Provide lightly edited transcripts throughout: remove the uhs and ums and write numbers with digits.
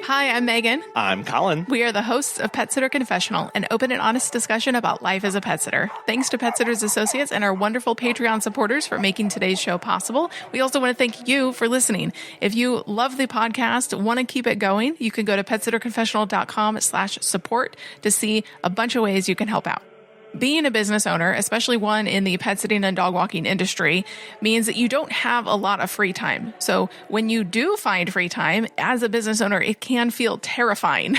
Hi, I'm Megan. I'm Colin. We are the hosts of Pet Sitter Confessional, an open and honest discussion about life as a pet sitter. Thanks to Pet Sitters Associates and our wonderful Patreon supporters for making today's show possible. We also want to thank you for listening. If you love the podcast, want to keep it going, you can go to petsitterconfessional.com/support to see a bunch of ways you can help out. Being a business owner, especially one in the pet sitting and dog walking industry, means that you don't have a lot of free time. So when you do find free time as a business owner, it can feel terrifying.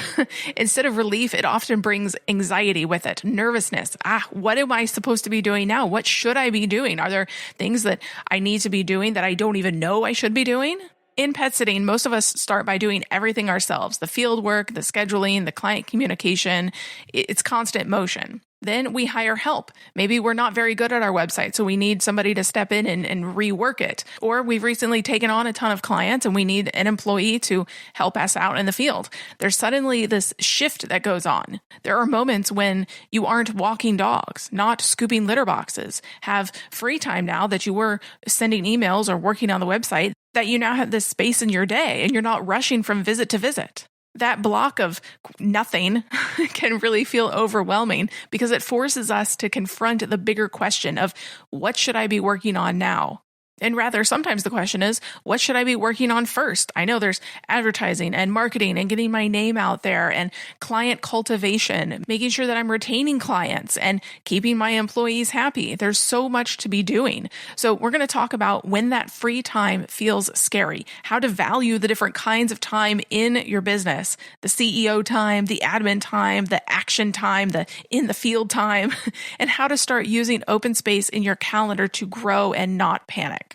Instead of relief, it often brings anxiety with it, nervousness. What am I supposed to be doing now? What should I be doing? Are there things that I need to be doing that I don't even know I should be doing? In pet sitting, most of us start by doing everything ourselves. The field work, the scheduling, the client communication, it's constant motion. Then we hire help. Maybe we're not very good at our website, so we need somebody to step in and rework it. Or we've recently taken on a ton of clients and we need an employee to help us out in the field. There's suddenly this shift that goes on. There are moments when you aren't walking dogs, not scooping litter boxes, have free time now that you were sending emails or working on the website, that you now have this space in your day and you're not rushing from visit to visit. That block of nothing can really feel overwhelming because it forces us to confront the bigger question of what should I be working on now? And rather, sometimes the question is, what should I be working on first? I know there's advertising and marketing and getting my name out there and client cultivation, making sure that I'm retaining clients and keeping my employees happy. There's so much to be doing. So we're going to talk about when that free time feels scary, how to value the different kinds of time in your business, the CEO time, the admin time, the action time, the in the field time, and how to start using open space in your calendar to grow and not panic.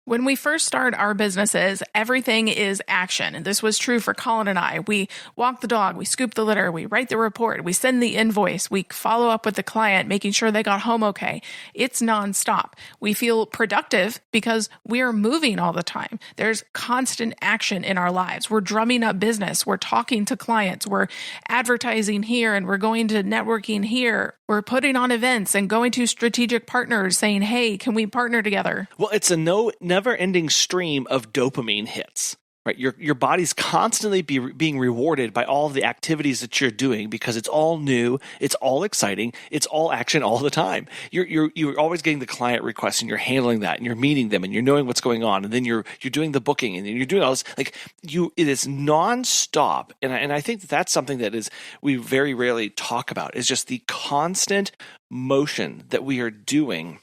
When we first start our businesses, everything is action. And this was true for Colin and I. We walk the dog, we scoop the litter, we write the report, we send the invoice, we follow up with the client, making sure they got home okay. It's nonstop. We feel productive because we are moving all the time. There's constant action in our lives. We're drumming up business. We're talking to clients. We're advertising here and we're going to networking here. We're putting on events and going to strategic partners saying, hey, can we partner together? Well, it's a never-ending stream of dopamine hits, right? Your body's constantly being rewarded by all of the activities that you're doing because it's all new, it's all exciting, it's all action all the time. You're always getting the client requests and you're handling that and you're meeting them and you're knowing what's going on and then you're doing the booking and then you're doing all this. It is nonstop, and I think that's something that we very rarely talk about is just the constant motion that we are doing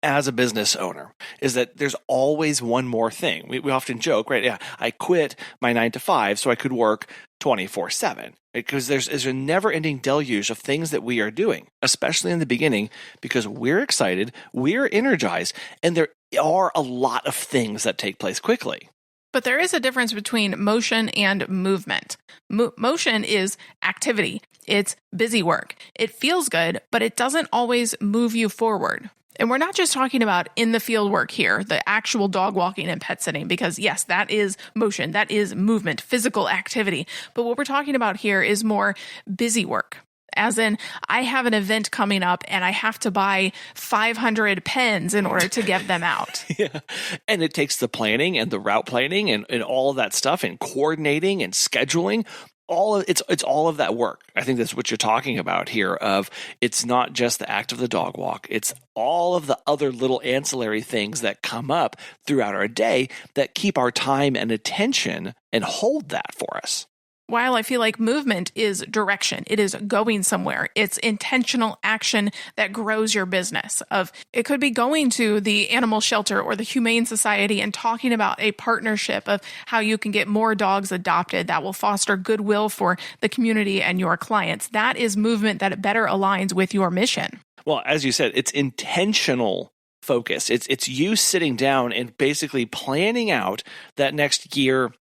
as a business owner, is that there's always one more thing. We often joke, right? Yeah, I quit my 9 to 5 so I could work 24/7, because there's a never-ending deluge of things that we are doing, especially in the beginning, because we're excited, we're energized, and there are a lot of things that take place quickly. But there is a difference between motion and movement. Motion is activity. It's busy work. It feels good, but it doesn't always move you forward. And we're not just talking about in the field work here, the actual dog walking and pet sitting, because yes, that is motion, that is movement, physical activity. But what we're talking about here is more busy work. As in, I have an event coming up and I have to buy 500 pens in order to get them out. Yeah. And it takes the planning and the route planning and all of that stuff and coordinating and scheduling. It's all of that work. I think that's what you're talking about here of it's not just the act of the dog walk. It's all of the other little ancillary things that come up throughout our day that keep our time and attention and hold that for us. While I feel like movement is direction, it is going somewhere. It's intentional action that grows your business. It could be going to the animal shelter or the Humane Society and talking about a partnership of how you can get more dogs adopted that will foster goodwill for the community and your clients. That is movement that better aligns with your mission. Well, as you said, it's intentional focus. It's you sitting down and basically planning out that next year,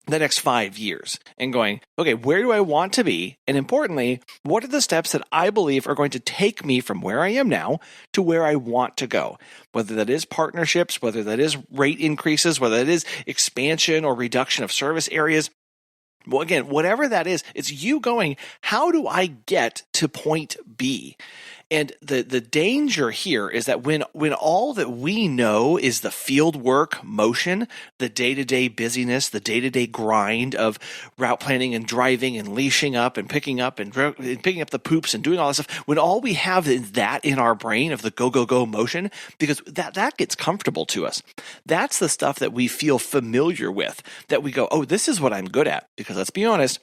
the next 5 years, and going, okay, where do I want to be? And importantly, what are the steps that I believe are going to take me from where I am now to where I want to go? Whether that is partnerships, whether that is rate increases, whether that is expansion or reduction of service areas. Well, again, whatever that is, it's you going, how do I get to point B? And the danger here is that when all that we know is the field work motion, the day-to-day busyness, the day-to-day grind of route planning and driving and leashing up and picking up the poops and doing all that stuff, when all we have is that in our brain of the go, go, go motion, because that gets comfortable to us. That's the stuff that we feel familiar with, that we go, oh, this is what I'm good at. Because let's be honest,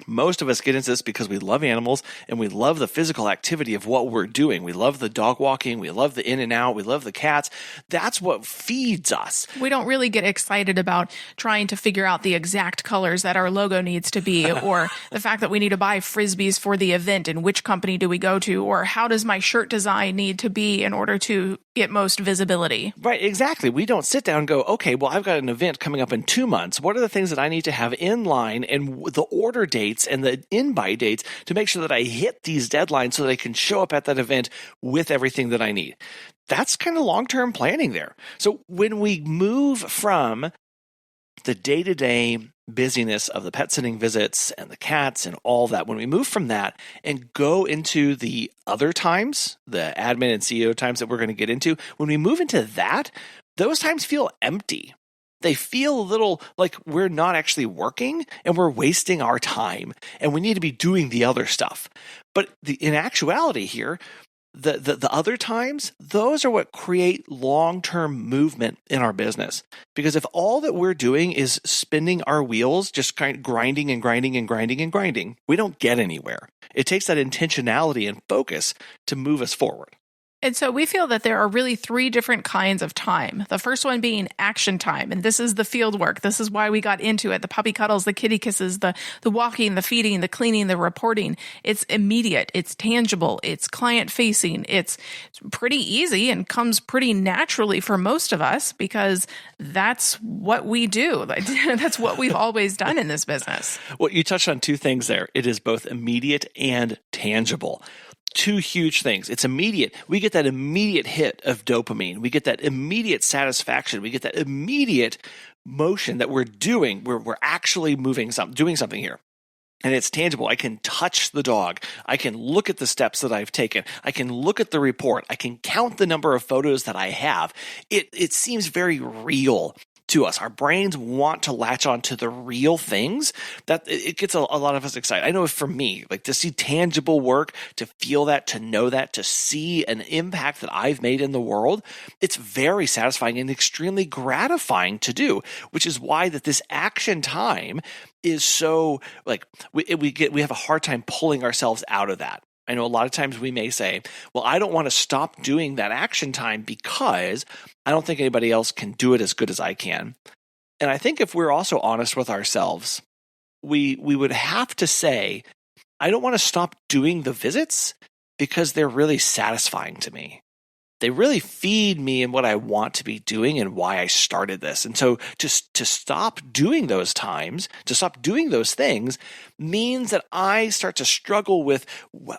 most of us get into this because we love animals and we love the physical activity of what we're doing. We love the dog walking. We love the in and out. We love the cats. That's what feeds us. We don't really get excited about trying to figure out the exact colors that our logo needs to be, or the fact that we need to buy Frisbees for the event and which company do we go to, or how does my shirt design need to be in order to get most visibility. Right, exactly. We don't sit down and go, okay, well, I've got an event coming up in 2 months. What are the things that I need to have in line and the order dates and the in-buy dates to make sure that I hit these deadlines so that I can show up at that event with everything that I need? That's kind of long-term planning there. So when we move from the day-to-day busyness of the pet sitting visits and the cats and all that, when we move from that and go into the other times, the admin and CEO times that we're going to get into, when we move into that, those times feel empty. They feel a little like we're not actually working and we're wasting our time and we need to be doing the other stuff. But in actuality here, the other times, those are what create long-term movement in our business. Because if all that we're doing is spinning our wheels, just kind of grinding and grinding and grinding and grinding, we don't get anywhere. It takes that intentionality and focus to move us forward. And so we feel that there are really 3 different kinds of time. The first one being action time. And this is the field work. This is why we got into it. The puppy cuddles, the kitty kisses, the walking, the feeding, the cleaning, the reporting. It's immediate. It's tangible. It's client facing. It's pretty easy and comes pretty naturally for most of us because that's what we do. That's what we've always done in this business. Well, you touched on 2 things there. It is both immediate and tangible. 2 huge things. It's immediate. We get that immediate hit of dopamine. We get that immediate satisfaction. We get that immediate motion that we're doing. We're actually doing something here. And it's tangible. I can touch the dog. I can look at the steps that I've taken. I can look at the report. I can count the number of photos that I have. It seems very real to us. Our brains want to latch on to the real things. That it gets a lot of us excited. I know for me, like to see tangible work, to feel that, to know that, to see an impact that I've made in the world, it's very satisfying and extremely gratifying to do, which is why that this action time is so like we have a hard time pulling ourselves out of that. I know a lot of times we may say, well, I don't want to stop doing that action time because I don't think anybody else can do it as good as I can. And I think if we're also honest with ourselves, we would have to say, I don't want to stop doing the visits because they're really satisfying to me. They really feed me in what I want to be doing and why I started this. And so to stop doing those times, to stop doing those things means that I start to struggle with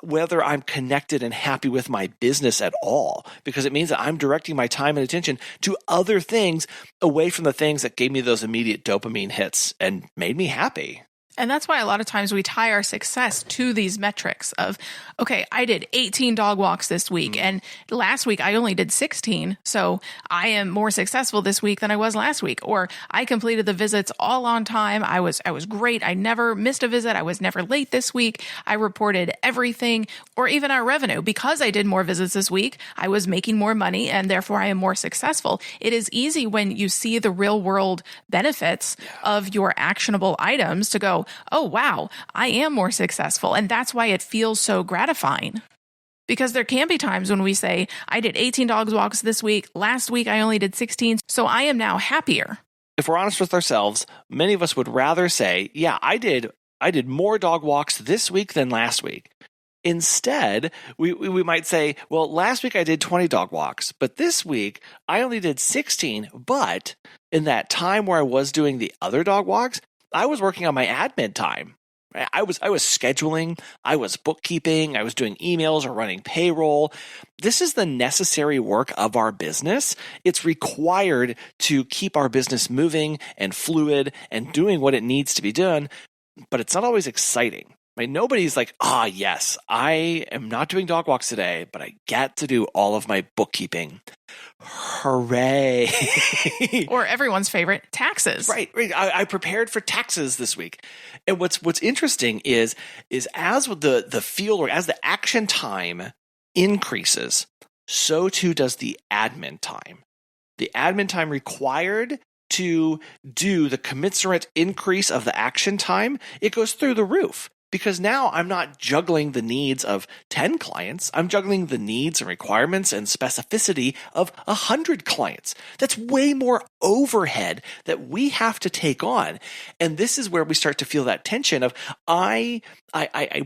whether I'm connected and happy with my business at all, because it means that I'm directing my time and attention to other things away from the things that gave me those immediate dopamine hits and made me happy. And that's why a lot of times we tie our success to these metrics of, okay, I did 18 dog walks this week, and last week I only did 16, so I am more successful this week than I was last week. Or I completed the visits all on time. I was great. I never missed a visit. I was never late this week. I reported everything, or even our revenue. Because I did more visits this week, I was making more money, and therefore I am more successful. It is easy when you see the real world benefits of your actionable items to go, oh, wow, I am more successful. And that's why it feels so gratifying. Because there can be times when we say, I did 18 dog walks this week. Last week, I only did 16. So I am now happier. If we're honest with ourselves, many of us would rather say, yeah, I did more dog walks this week than last week. Instead, we might say, well, last week I did 20 dog walks, but this week I only did 16. But in that time where I was doing the other dog walks, I was working on my admin time. I was scheduling, I was bookkeeping, I was doing emails or running payroll. This is the necessary work of our business. It's required to keep our business moving and fluid and doing what it needs to be done, but it's not always exciting. Right? Nobody's like, yes, I am not doing dog walks today, but I get to do all of my bookkeeping. Hooray. Or everyone's favorite, taxes. Right. I prepared for taxes this week. And what's interesting is as the field or as the action time increases, so too does the admin time. The admin time required to do the commensurate increase of the action time, it goes through the roof. Because now I'm not juggling the needs of 10 clients. I'm juggling the needs and requirements and specificity of 100 clients. That's way more overhead that we have to take on. And this is where we start to feel that tension of, I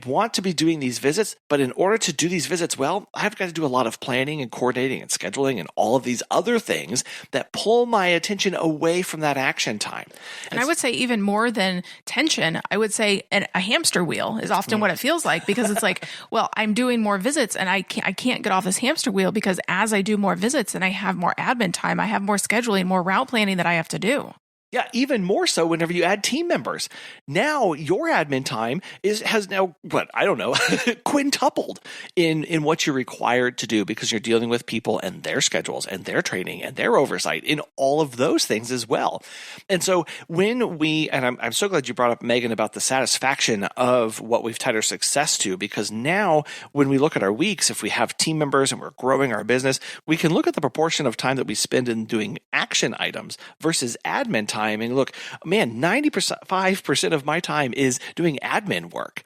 want to be doing these visits, but in order to do these visits well, I've got to do a lot of planning and coordinating and scheduling and all of these other things that pull my attention away from that action time. And I would say even more than tension, I would say a hamster wheel is often what it feels like, because it's like, well, I'm doing more visits and I can't get off this hamster wheel, because as I do more visits and I have more admin time, I have more scheduling, more route planning that I have to do. Yeah, even more so whenever you add team members. Now your admin time has now, quintupled in what you're required to do, because you're dealing with people and their schedules and their training and their oversight in all of those things as well. And so I'm so glad you brought up, Megan, about the satisfaction of what we've tied our success to, because now when we look at our weeks, if we have team members and we're growing our business, we can look at the proportion of time that we spend in doing action items versus admin time. And look, man, 95% of my time is doing admin work.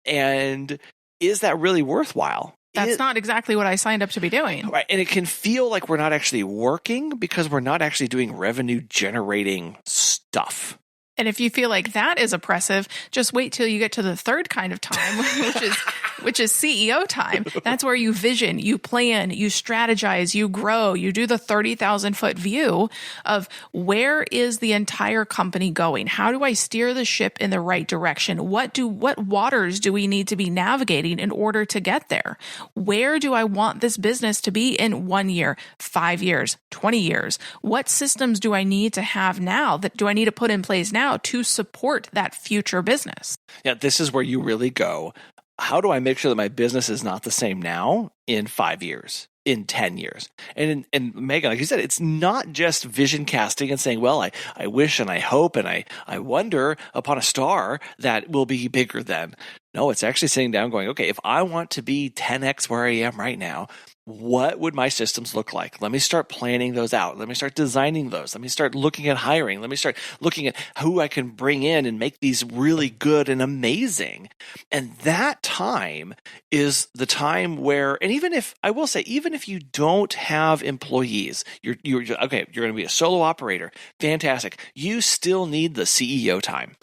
And is that really worthwhile? That's not exactly what I signed up to be doing. Right. And it can feel like we're not actually working because we're not actually doing revenue generating stuff. And if you feel like that is oppressive, just wait till you get to the third kind of time, which is CEO time. That's where you vision, you plan, you strategize, you grow, you do the 30,000-foot view of where is the entire company going? How do I steer the ship in the right direction? What waters do we need to be navigating in order to get there? Where do I want this business to be in 1 year, 5 years, 20 years? What systems do I need to have now? Do I need to put in place now to support that future business? Yeah, this is where you really go, how do I make sure that my business is not the same now in 5 years, in 10 years? And Megan, like you said, it's not just vision casting and saying, well, I wish and I hope and I wonder upon a star that will be bigger than. No, it's actually sitting down going, okay, if I want to be 10x where I am right now, what would my systems look like? Let me start planning those out. Let me start designing those. Let me start looking at hiring. Let me start looking at who I can bring in and make these really good and amazing. And that time is the time where, and even if you don't have employees, you're going to be a solo operator. Fantastic. You still need the CEO time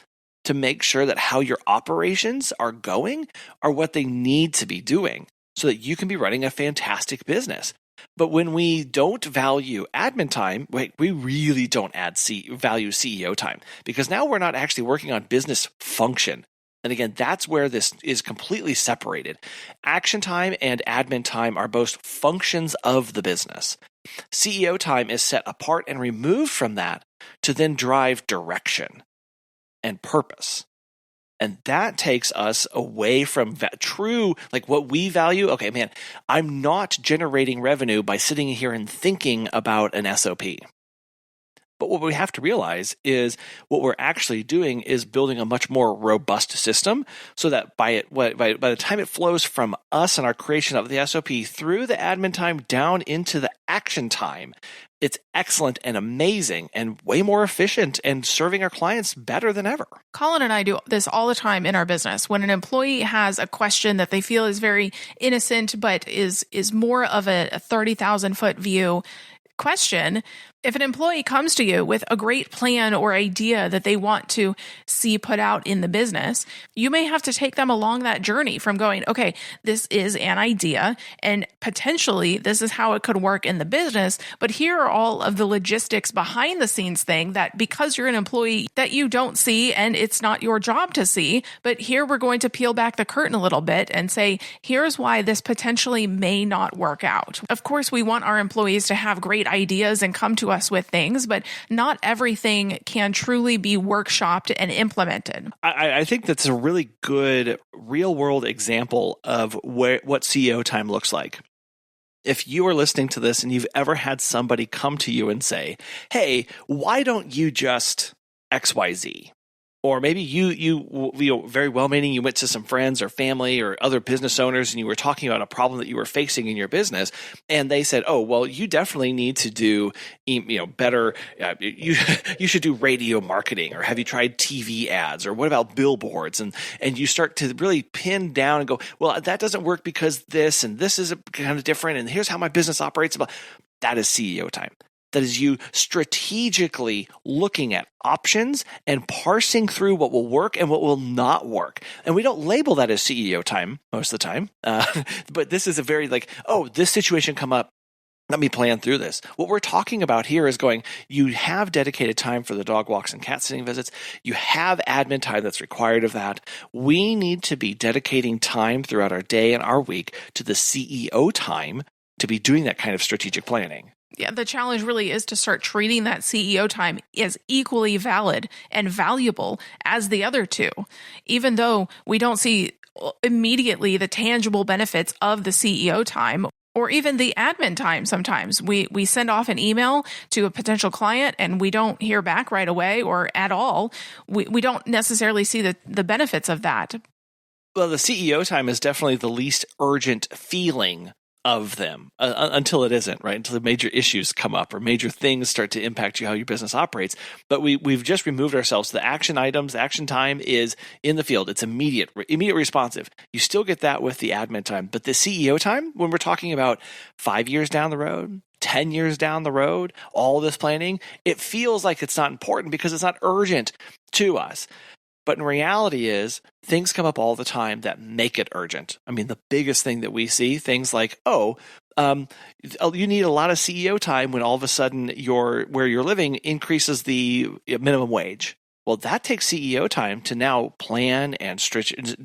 to make sure that how your operations are going are what they need to be doing, so that you can be running a fantastic business. But when we don't value admin time, we really don't value CEO time, because now we're not actually working on business function. And again, that's where this is completely separated. Action time and admin time are both functions of the business. CEO time is set apart and removed from that to then drive direction and purpose. And that takes us away from true, like what we value. Okay, man, I'm not generating revenue by sitting here and thinking about an SOP. But what we have to realize is what we're actually doing is building a much more robust system, so that by the time it flows from us and our creation of the SOP through the admin time down into the action time, it's excellent and amazing and way more efficient and serving our clients better than ever. Colin and I do this all the time in our business. When an employee has a question that they feel is very innocent, but is more of a 30,000-foot view question, if an employee comes to you with a great plan or idea that they want to see put out in the business, you may have to take them along that journey from going, okay, this is an idea and potentially this is how it could work in the business, but here are all of the logistics behind the scenes thing that, because you're an employee, that you don't see and it's not your job to see, but here we're going to peel back the curtain a little bit and say, here's why this potentially may not work out. Of course, we want our employees to have great ideas and come to us with things, but not everything can truly be workshopped and implemented. I think that's a really good real world example of what CEO time looks like. If you are listening to this and you've ever had somebody come to you and say, hey, why don't you just XYZ? Or maybe you very well-meaning, you went to some friends or family or other business owners and you were talking about a problem that you were facing in your business, and they said, "Oh, well, you definitely need to do better. You should do radio marketing, or have you tried TV ads, or what about billboards?" And you start to really pin down and go, "Well, that doesn't work because this and this is kind of different, and here's how my business operates." That is CEO time. That is you strategically looking at options and parsing through what will work and what will not work. And we don't label that as CEO time most of the time. But this is a very this situation come up. Let me plan through this. What we're talking about here is you have dedicated time for the dog walks and cat sitting visits. You have admin time that's required of that. We need to be dedicating time throughout our day and our week to the CEO time to be doing that kind of strategic planning. Yeah, the challenge really is to start treating that CEO time as equally valid and valuable as the other two. Even though we don't see immediately the tangible benefits of the CEO time or even the admin time sometimes. We send off an email to a potential client and we don't hear back right away or at all. We don't necessarily see the benefits of that. Well, the CEO time is definitely the least urgent feeling of them until it isn't, right? Until the major issues come up or major things start to impact you, how your business operates. But we've just removed ourselves. The action items, the action time is in the field. It's immediate responsive. You still get that with the admin time. But the CEO time, when we're talking about 5 years down the road, 10 years down the road, all this planning, it feels like it's not important because it's not urgent to us. But in reality is things come up all the time that make it urgent. I mean, the biggest thing that we see, things like, you need a lot of CEO time when all of a sudden where you're living increases the minimum wage. Well, that takes CEO time to now plan and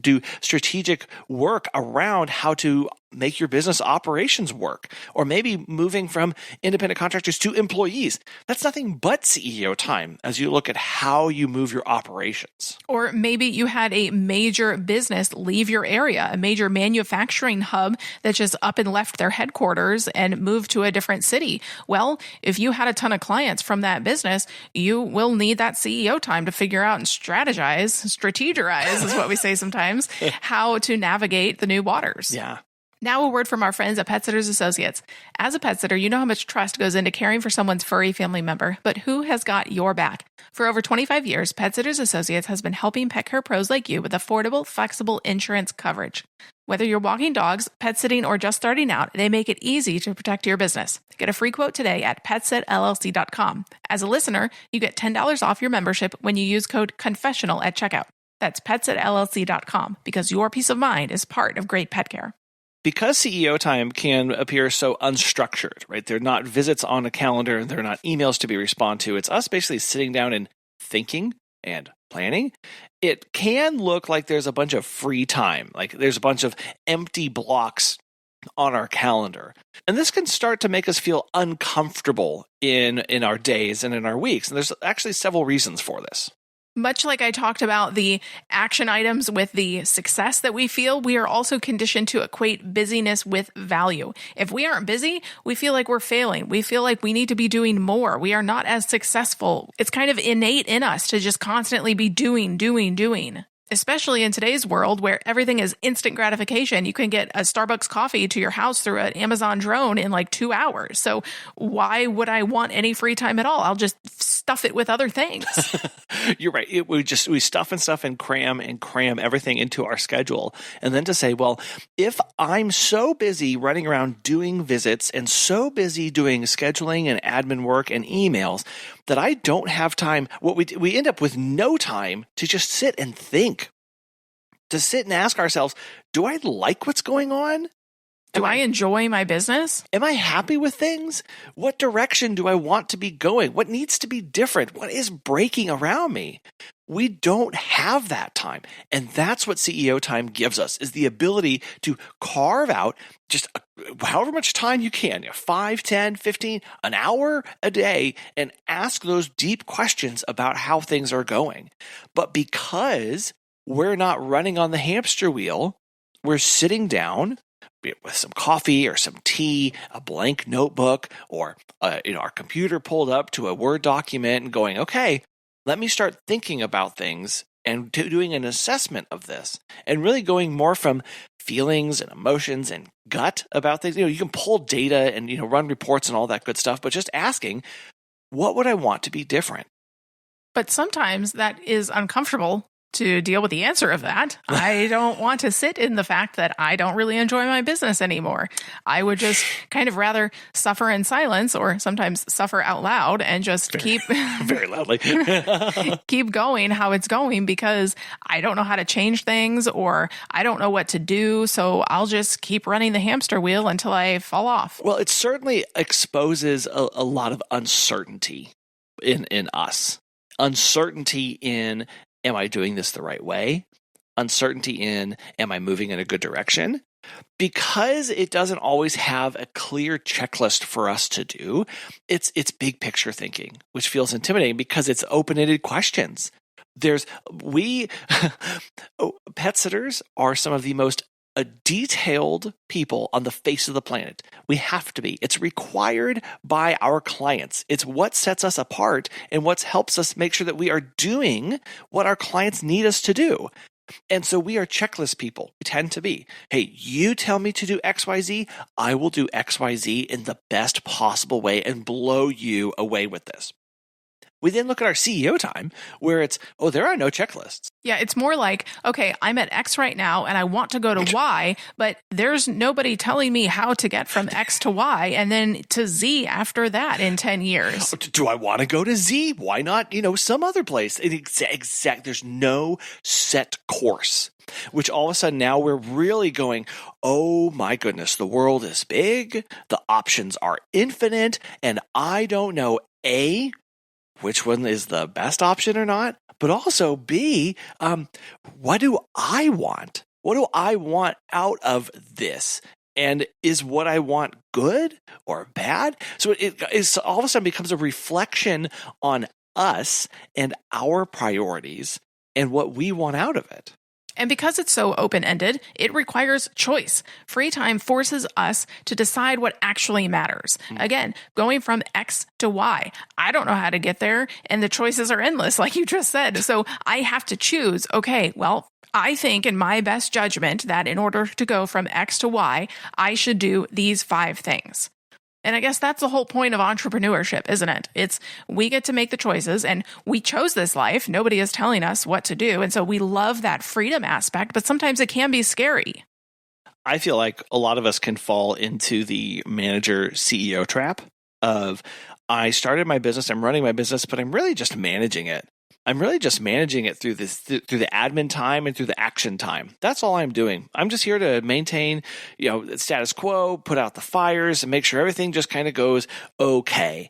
do strategic work around how to make your business operations work, or maybe moving from independent contractors to employees. That's nothing but CEO time as you look at how you move your operations. Or maybe you had a major business leave your area, a major manufacturing hub that just up and left their headquarters and moved to a different city. Well, if you had a ton of clients from that business, you will need that CEO time to figure out and strategize is what we say sometimes, how to navigate the new waters. Yeah. Now a word from our friends at Pet Sitters Associates. As a pet sitter, you know how much trust goes into caring for someone's furry family member, but who has got your back? For over 25 years, Pet Sitters Associates has been helping pet care pros like you with affordable, flexible insurance coverage. Whether you're walking dogs, pet sitting, or just starting out, they make it easy to protect your business. Get a free quote today at PetSitLLC.com. As a listener, you get $10 off your membership when you use code CONFESSIONAL at checkout. That's PetSitLLC.com, because your peace of mind is part of great pet care. Because CEO time can appear so unstructured, right? They're not visits on a calendar. They're not emails to be responded to. It's us basically sitting down and thinking and planning. It can look like there's a bunch of free time, like there's a bunch of empty blocks on our calendar. And this can start to make us feel uncomfortable in our days and in our weeks. And there's actually several reasons for this. Much like I talked about the action items with the success that we feel, we are also conditioned to equate busyness with value. If we aren't busy, we feel like we're failing. We feel like we need to be doing more. We are not as successful. It's kind of innate in us to just constantly be doing. Especially in today's world where everything is instant gratification. You can get a Starbucks coffee to your house through an Amazon drone in like 2 hours. So why would I want any free time at all? I'll just stuff it with other things. You're right. We stuff and cram everything into our schedule. And then to say, well, if I'm so busy running around doing visits and so busy doing scheduling and admin work and emails that I don't have time, we end up with no time to just sit and think. To sit and ask ourselves, do I like what's going on? Do I enjoy my business? Am I happy with things? What direction do I want to be going? What needs to be different? What is breaking around me? We don't have that time. And that's what CEO time gives us, is the ability to carve out just however much time you can, 5, 10, 15, an hour a day, and ask those deep questions about how things are going. But because we're not running on the hamster wheel, we're sitting down with some coffee or some tea, a blank notebook, or our computer pulled up to a Word document and going, okay, let me start thinking about things and doing an assessment of this, and really going more from feelings and emotions and gut about things. You can pull data and run reports and all that good stuff, but just asking, what would I want to be different? But sometimes that is uncomfortable to deal with the answer of that. I don't want to sit in the fact that I don't really enjoy my business anymore. I would just kind of rather suffer in silence, or sometimes suffer out loud, and just keep very loudly keep going how it's going, because I don't know how to change things, or I don't know what to do. So I'll just keep running the hamster wheel until I fall off. Well, it certainly exposes a lot of uncertainty in us. Uncertainty in, am I doing this the right way? Uncertainty in, am I moving in a good direction? Because it doesn't always have a clear checklist for us to do, it's big picture thinking, which feels intimidating because it's open-ended questions. Pet sitters are some of the most detailed people on the face of the planet. We have to be. It's required by our clients. It's what sets us apart and what helps us make sure that we are doing what our clients need us to do. And so we are checklist people. We tend to be. Hey, you tell me to do XYZ, I will do XYZ in the best possible way and blow you away with this. We then look at our CEO time where it's, there are no checklists. Yeah, it's more like, okay, I'm at X right now and I want to go to Y, but there's nobody telling me how to get from X to Y and then to Z after that in 10 years. Do I want to go to Z? Why not, some other place? There's no set course, which all of a sudden now we're really going, oh my goodness, the world is big, the options are infinite, and I don't know, A, which one is the best option or not, but also B, what do I want? What do I want out of this? And is what I want good or bad? So it all of a sudden becomes a reflection on us and our priorities and what we want out of it. And because it's so open-ended, it requires choice. Free time forces us to decide what actually matters. Again, going from X to Y. I don't know how to get there, and the choices are endless, like you just said. So I have to choose, okay, well, I think in my best judgment that in order to go from X to Y, I should do these 5 things. And I guess that's the whole point of entrepreneurship, isn't it? It's we get to make the choices, and we chose this life. Nobody is telling us what to do. And so we love that freedom aspect, but sometimes it can be scary. I feel like a lot of us can fall into the manager CEO trap of, I started my business, I'm running my business, but I'm really just managing it. I'm really just managing it through the admin time and through the action time. That's all I'm doing. I'm just here to maintain, status quo, put out the fires, and make sure everything just kind of goes okay.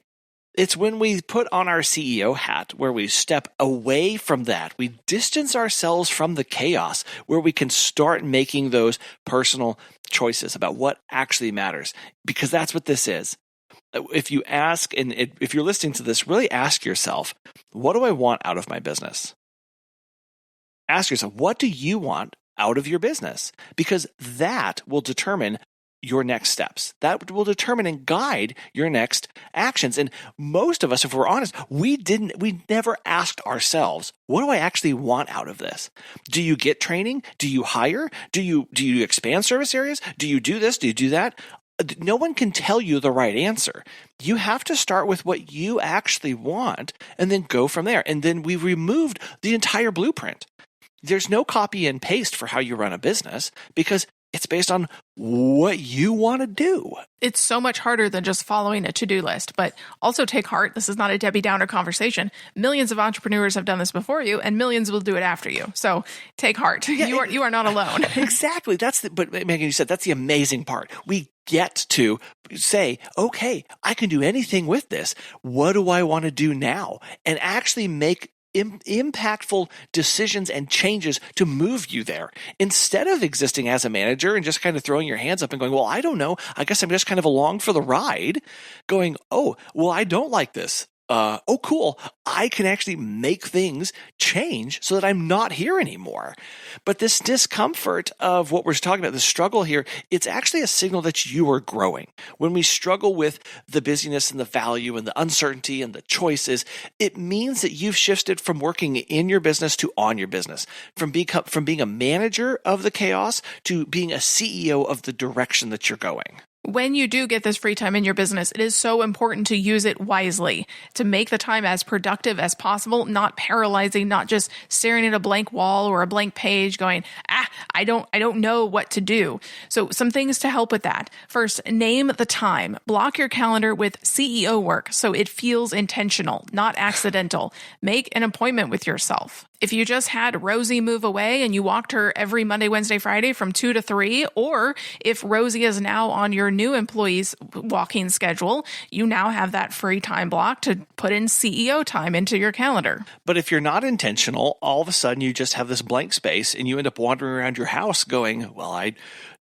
It's when we put on our CEO hat where we step away from that. We distance ourselves from the chaos, where we can start making those personal choices about what actually matters, because that's what this is. If you ask, and if you're listening to this, really ask yourself, what do I want out of my business? Ask yourself, what do you want out of your business? Because that will determine your next steps. That will determine and guide your next actions. And most of us, if we're honest, we never asked ourselves, what do I actually want out of this? Do you get training? Do you hire? Do you expand service areas? Do you do this? Do you do that? No one can tell you the right answer. You have to start with what you actually want and then go from there. And then we removed the entire blueprint. There's no copy and paste for how you run a business because it's based on what you want to do. It's so much harder than just following a to-do list, but also take heart. This is not a Debbie Downer conversation. Millions of entrepreneurs have done this before you, and millions will do it after you. So take heart. Yeah, you are not alone. Exactly. But Megan, you said that's the amazing part. We get to say, okay, I can do anything with this. What do I want to do now? And actually make impactful decisions and changes to move you there, instead of existing as a manager and just kind of throwing your hands up and going, well, I don't know, I guess I'm just kind of along for the ride, going, oh, well, I don't like this. Oh, cool. I can actually make things change so that I'm not here anymore. But this discomfort of what we're talking about, the struggle here, it's actually a signal that you are growing. When we struggle with the busyness and the value and the uncertainty and the choices, it means that you've shifted from working in your business to on your business, from being a manager of the chaos to being a CEO of the direction that you're going. When you do get this free time in your business, it is so important to use it wisely, to make the time as productive as possible, not paralyzing, not just staring at a blank wall or a blank page going, I don't know what to do. So some things to help with that. First, name the time. Block your calendar with CEO work so it feels intentional, not accidental. Make an appointment with yourself. If you just had Rosie move away and you walked her every Monday, Wednesday, Friday from 2 to 3, or if Rosie is now on your new employee's walking schedule, you now have that free time block to put in CEO time into your calendar. But if you're not intentional, all of a sudden you just have this blank space and you end up wandering around your house going, well, I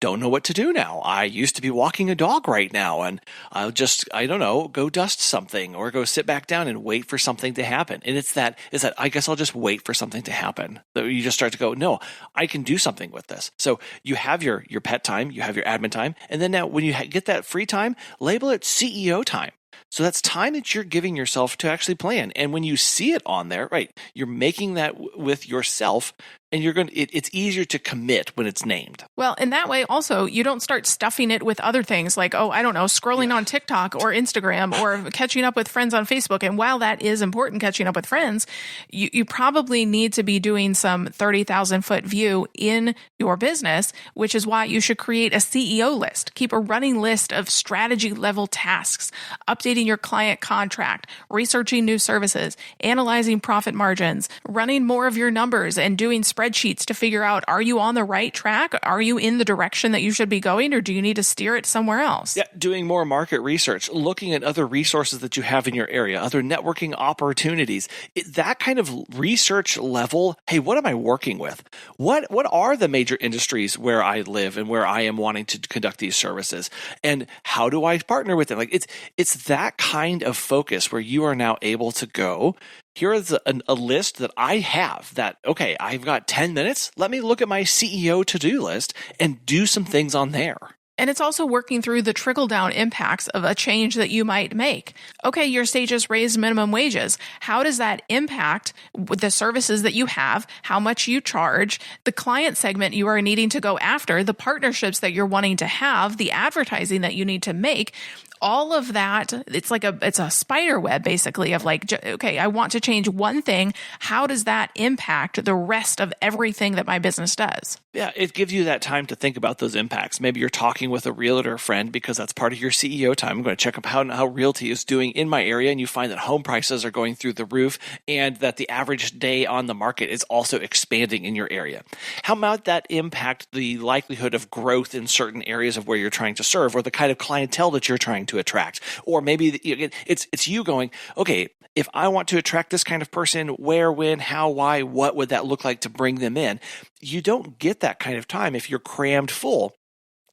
don't know what to do now. I used to be walking a dog right now, and I'll just, I don't know, go dust something or go sit back down and wait for something to happen. And it's that I guess I'll just wait for something to happen. So you just start to go, no, I can do something with this. So you have your pet time, you have your admin time, and then now when you get that free time, label it CEO time. So that's time that you're giving yourself to actually plan. And when you see it on there, right, you're making that with yourself, and it's easier to commit when it's named. Well, in that way, also, you don't start stuffing it with other things like, scrolling on TikTok or Instagram or catching up with friends on Facebook. And while that is important, catching up with friends, you probably need to be doing some 30,000-foot view in your business, which is why you should create a CEO list. Keep a running list of strategy-level tasks, updating your client contract, researching new services, analyzing profit margins, running more of your numbers, and doing spreadsheets to figure out, are you on the right track? Are you in the direction that you should be going, or do you need to steer it somewhere else? Yeah, doing more market research, looking at other resources that you have in your area, other networking opportunities, that kind of research level. Hey, what am I working with? What are the major industries where I live and where I am wanting to conduct these services? And how do I partner with them? Like it's that kind of focus where you are now able to go, here is a list that I have that, okay, I've got 10 minutes. Let me look at my CEO to-do list and do some things on there. And it's also working through the trickle-down impacts of a change that you might make. Okay, your state just raised minimum wages. How does that impact the services that you have, how much you charge, the client segment you are needing to go after, the partnerships that you're wanting to have, the advertising that you need to make? All of that, it's a spider web basically of like, okay, I want to change one thing. How does that impact the rest of everything that my business does? Yeah, it gives you that time to think about those impacts. Maybe you're talking with a realtor friend because that's part of your CEO time. I'm going to check up how realty is doing in my area, and you find that home prices are going through the roof and that the average day on the market is also expanding in your area. How might that impact the likelihood of growth in certain areas of where you're trying to serve, or the kind of clientele that you're trying to attract? Or maybe it's you going, okay, if I want to attract this kind of person, where, when, how, why, what would that look like to bring them in? You don't get that kind of time if you're crammed full.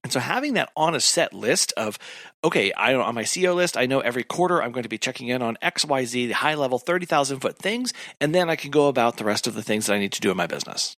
And so having that on a set list of, okay, on my CEO list, I know every quarter I'm going to be checking in on XYZ, the high level 30,000-foot things, and then I can go about the rest of the things that I need to do in my business.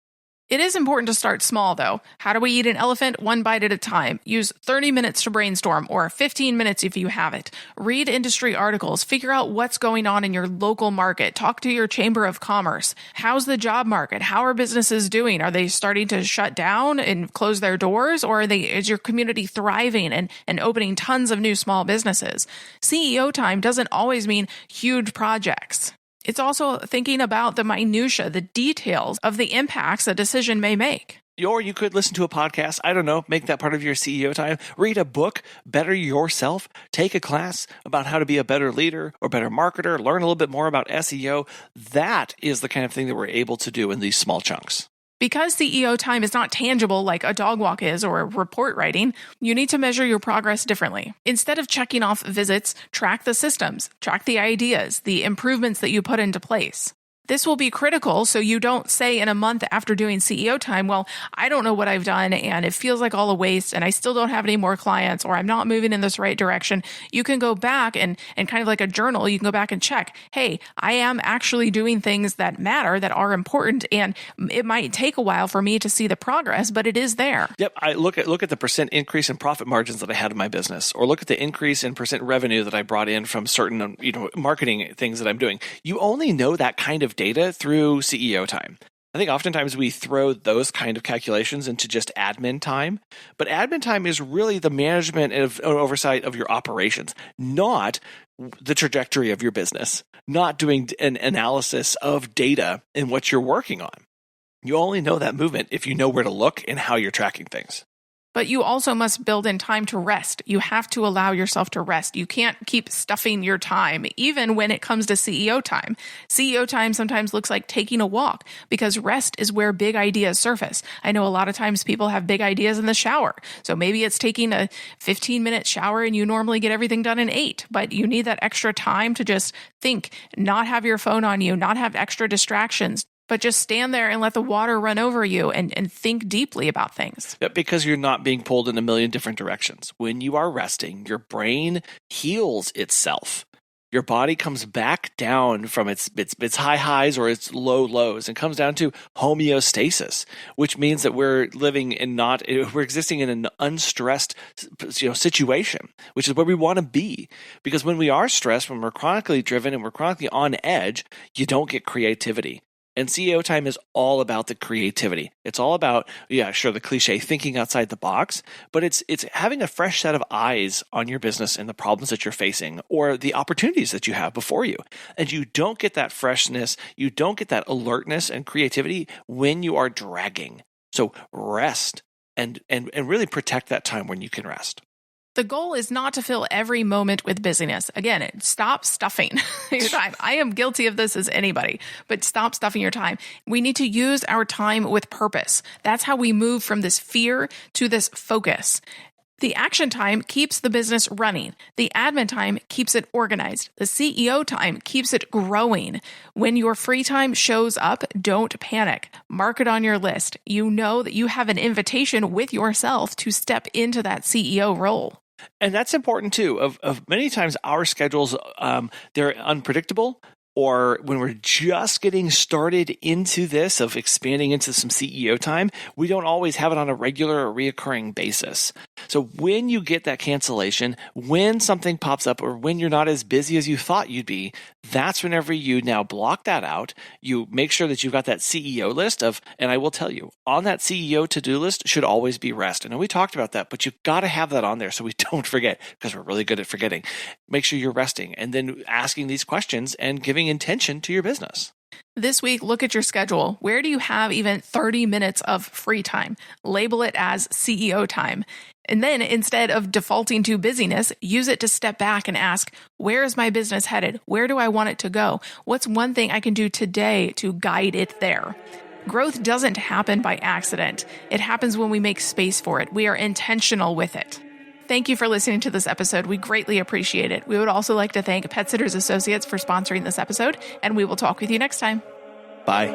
It is important to start small, though. How do we eat an elephant? One bite at a time. Use 30 minutes to brainstorm, or 15 minutes if you have it. Read industry articles. Figure out what's going on in your local market. Talk to your chamber of commerce. How's the job market? How are businesses doing? Are they starting to shut down and close their doors, or is your community thriving and opening tons of new small businesses? CEO time doesn't always mean huge projects. It's also thinking about the minutia, the details of the impacts a decision may make. Or you could listen to a podcast. I don't know, make that part of your CEO time. Read a book, better yourself. Take a class about how to be a better leader or better marketer. Learn a little bit more about SEO. That is the kind of thing that we're able to do in these small chunks. Because CEO time is not tangible like a dog walk is or report writing, you need to measure your progress differently. Instead of checking off visits, track the systems, track the ideas, the improvements that you put into place. This will be critical so you don't say in a month after doing CEO time, well, I don't know what I've done and it feels like all a waste and I still don't have any more clients or I'm not moving in this right direction. You can go back and kind of like a journal, you can go back and check, hey, I am actually doing things that matter, that are important, and it might take a while for me to see the progress, but it is there. Yep. I look at the percent increase in profit margins that I had in my business, or look at the increase in percent revenue that I brought in from certain, marketing things that I'm doing. You only know that kind of data through CEO time. I think oftentimes we throw those kind of calculations into just admin time, but admin time is really the management of oversight of your operations, not the trajectory of your business, not doing an analysis of data and what you're working on. You only know that movement if you know where to look and how you're tracking things. But you also must build in time to rest. You have to allow yourself to rest. You can't keep stuffing your time, even when it comes to CEO time. CEO time sometimes looks like taking a walk because rest is where big ideas surface. I know a lot of times people have big ideas in the shower. So maybe it's taking a 15-minute shower and you normally get everything done in 8, but you need that extra time to just think, not have your phone on you, not have extra distractions, but just stand there and let the water run over you and think deeply about things. Because you're not being pulled in a million different directions. When you are resting, your brain heals itself. Your body comes back down from its high highs or its low lows and comes down to homeostasis, which means that we're existing in an unstressed, situation, which is where we want to be. Because when we are stressed, when we're chronically driven and we're chronically on edge, you don't get creativity. And CEO time is all about the creativity. It's all about, the cliche, thinking outside the box, but it's having a fresh set of eyes on your business and the problems that you're facing or the opportunities that you have before you. And you don't get that freshness, you don't get that alertness and creativity when you are dragging. So rest and really protect that time when you can rest. The goal is not to fill every moment with busyness. Again, stop stuffing your time. I am guilty of this as anybody, but stop stuffing your time. We need to use our time with purpose. That's how we move from this fear to this focus. The action time keeps the business running. The admin time keeps it organized. The CEO time keeps it growing. When your free time shows up, don't panic. Mark it on your list. You know that you have an invitation with yourself to step into that CEO role. And that's important too. Of many times our schedules, they're unpredictable, or when we're just getting started into this of expanding into some CEO time, we don't always have it on a regular or reoccurring basis. So when you get that cancellation, when something pops up or when you're not as busy as you thought you'd be, that's whenever you now block that out. You make sure that you've got that CEO list and I will tell you, on that CEO to-do list should always be rest. I know we talked about that, but you've got to have that on there so we don't forget, because we're really good at forgetting. Make sure you're resting and then asking these questions and giving intention to your business. This week, look at your schedule. Where do you have even 30 minutes of free time? Label it as CEO time. And then instead of defaulting to busyness, use it to step back and ask, where is my business headed? Where do I want it to go? What's one thing I can do today to guide it there? Growth doesn't happen by accident. It happens when we make space for it. We are intentional with it. Thank you for listening to this episode. We greatly appreciate it. We would also like to thank Pet Sitters Associates for sponsoring this episode, and we will talk with you next time. Bye.